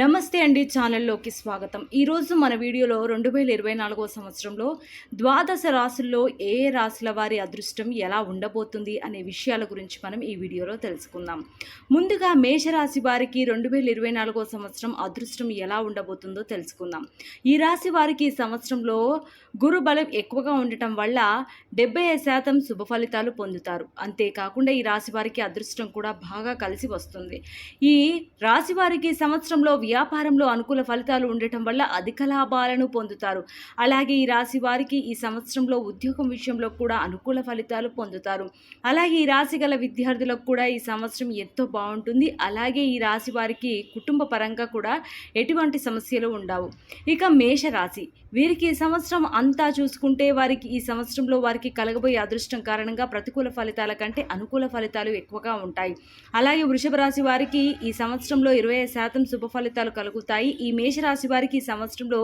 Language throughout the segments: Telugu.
నమస్తే అండి, ఛానల్లోకి స్వాగతం. ఈరోజు మన వీడియోలో 2024 సంవత్సరంలో ద్వాదశ రాశుల్లో ఏ రాశుల వారి అదృష్టం ఎలా ఉండబోతుంది అనే విషయాల గురించి మనం ఈ వీడియోలో తెలుసుకుందాం. ముందుగా మేషరాశి వారికి 2024 సంవత్సరం అదృష్టం ఎలా ఉండబోతుందో తెలుసుకుందాం. ఈ రాశి వారికి ఈ సంవత్సరంలో గురు బలం ఎక్కువగా ఉండటం వల్ల 75% శుభ ఫలితాలు పొందుతారు. అంతేకాకుండా ఈ రాశి వారికి అదృష్టం కూడా బాగా కలిసి వస్తుంది. ఈ రాశి వారికి సంవత్సరంలో వ్యాపారంలో అనుకూల ఫలితాలు ఉండటం వల్ల అధిక లాభాలను పొందుతారు. అలాగే ఈ రాశి వారికి ఈ సంవత్సరంలో ఉద్యోగం విషయంలో కూడా అనుకూల ఫలితాలు పొందుతారు. అలాగే ఈ రాశి గల విద్యార్థులకు కూడా ఈ సంవత్సరం ఎంతో బాగుంటుంది. అలాగే ఈ రాశి వారికి కుటుంబ పరంగా కూడా ఎటువంటి సమస్యలు ఉండవు. ఇక మేషరాశి వీరికి ఈ సంవత్సరం అంతా చూసుకుంటే వారికి ఈ సంవత్సరంలో వారికి కలగబోయే అదృష్టం కారణంగా ప్రతికూల ఫలితాల కంటే అనుకూల ఫలితాలు ఎక్కువగా ఉంటాయి. అలాగే వృషభ రాశి వారికి ఈ సంవత్సరంలో 20% శుభ ఫలితాలు కలుగుతాయి. ఈ మేషరాశి వారికి ఈ సంవత్సరంలో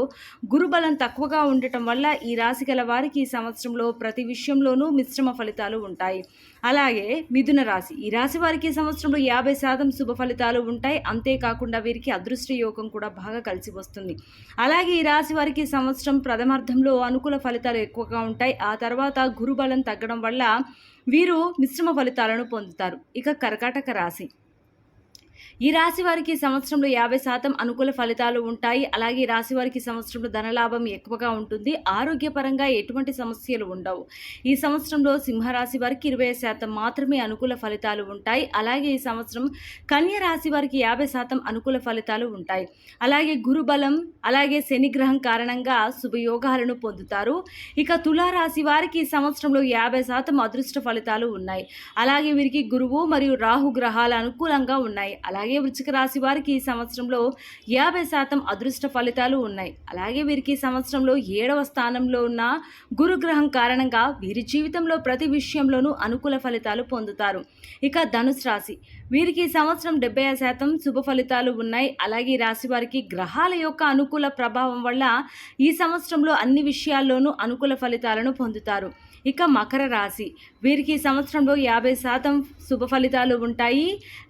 గురుబలం తక్కువగా ఉండటం వల్ల ఈ రాశి గల వారికి ఈ సంవత్సరంలో ప్రతి విషయంలోనూ మిశ్రమ ఫలితాలు ఉంటాయి. అలాగే మిథున రాశి ఈ రాశి వారికి ఈ సంవత్సరంలో 50% శుభ ఫలితాలు ఉంటాయి. అంతేకాకుండా వీరికి అదృష్ట యోగం కూడా బాగా కలిసి వస్తుంది. అలాగే ఈ రాశి వారికి సంవత్సరం ప్రథమార్థంలో అనుకూల ఫలితాలు ఎక్కువగా ఉంటాయి. ఆ తర్వాత గురుబలం తగ్గడం వల్ల వీరు మిశ్రమ ఫలితాలను పొందుతారు. ఇక కర్కాటక రాశి ఈ రాశి వారికి సంవత్సరంలో 50% అనుకూల ఫలితాలు ఉంటాయి. అలాగే ఈ రాశి వారికి సంవత్సరంలో ధనలాభం ఎక్కువగా ఉంటుంది. ఆరోగ్యపరంగా ఎటువంటి సమస్యలు ఉండవు. ఈ సంవత్సరంలో సింహరాశి వారికి 20% మాత్రమే అనుకూల ఫలితాలు ఉంటాయి. అలాగే ఈ సంవత్సరం కన్య రాశి వారికి 50% అనుకూల ఫలితాలు ఉంటాయి. అలాగే గురుబలం అలాగే శని గ్రహం కారణంగా శుభయోగాలను పొందుతారు. ఇక తులారాశి వారికి ఈ సంవత్సరంలో 50% అదృష్ట ఫలితాలు ఉన్నాయి. అలాగే వీరికి గురువు మరియు రాహు గ్రహాలు అనుకూలంగా ఉన్నాయి. అలాగే వృశ్చిక రాశి వారికి ఈ సంవత్సరంలో 50% అదృష్ట ఫలితాలు ఉన్నాయి. అలాగే వీరికి ఈ సంవత్సరంలో 7వ స్థానంలో ఉన్న గురుగ్రహం కారణంగా వీరి జీవితంలో ప్రతి విషయంలోనూ అనుకూల ఫలితాలు పొందుతారు. ఇక ధనుసు రాశి వీరికి ఈ సంవత్సరం 75% శుభ ఫలితాలు ఉన్నాయి. అలాగే ఈ రాశి వారికి గ్రహాల యొక్క అనుకూల ప్రభావం వల్ల ఈ సంవత్సరంలో అన్ని విషయాల్లోనూ అనుకూల ఫలితాలను పొందుతారు. ఇక మకర రాశి వీరికి ఈ సంవత్సరంలో 50% శుభ ఫలితాలు ఉంటాయి.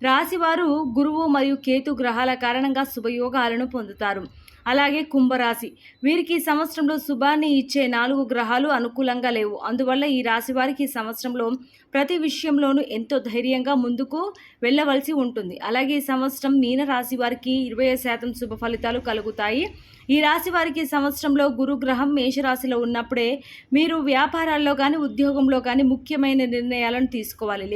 రాశివారు గురువు మరియు కేతు గ్రహాల కారణంగా శుభయోగాలను పొందుతారు. అలాగే కుంభరాశి వీరికి ఈ సంవత్సరంలో శుభాన్ని ఇచ్చే 4 గ్రహాలు అనుకూలంగా లేవు. అందువల్ల ఈ రాశి వారికి ఈ సంవత్సరంలో ప్రతి విషయంలోనూ ఎంతో ధైర్యంగా ముందుకు వెళ్ళవలసి ఉంటుంది. అలాగే ఈ సంవత్సరం మీన రాశి వారికి 20% శుభ ఫలితాలు కలుగుతాయి. ఈ రాశి వారికి సంవత్సరంలో గురుగ్రహం మేషరాశిలో ఉన్నప్పుడే మీరు వ్యాపారాల్లో కానీ ఉద్యోగంలో కానీ ముఖ్యమైన నిర్ణయాలను తీసుకోవాలి.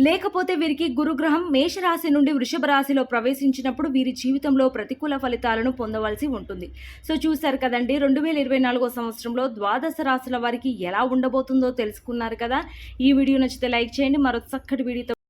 లేకపోతే వీరికి గురుగ్రహం మేషరాశి నుండి వృషభ రాశిలో ప్రవేశించినప్పుడు వీరి జీవితంలో ప్రతికూల ఫలితాలను పొందవలసి ఉంటుంది. సో చూశారు కదండి, 2024 సంవత్సరంలో ద్వాదశ రాశుల వారికి ఎలా ఉండబోతుందో తెలుసుకున్నారు కదా. ఈ వీడియో నచ్చితే లైక్ చేయండి. మరో చక్కటి వీడియోతో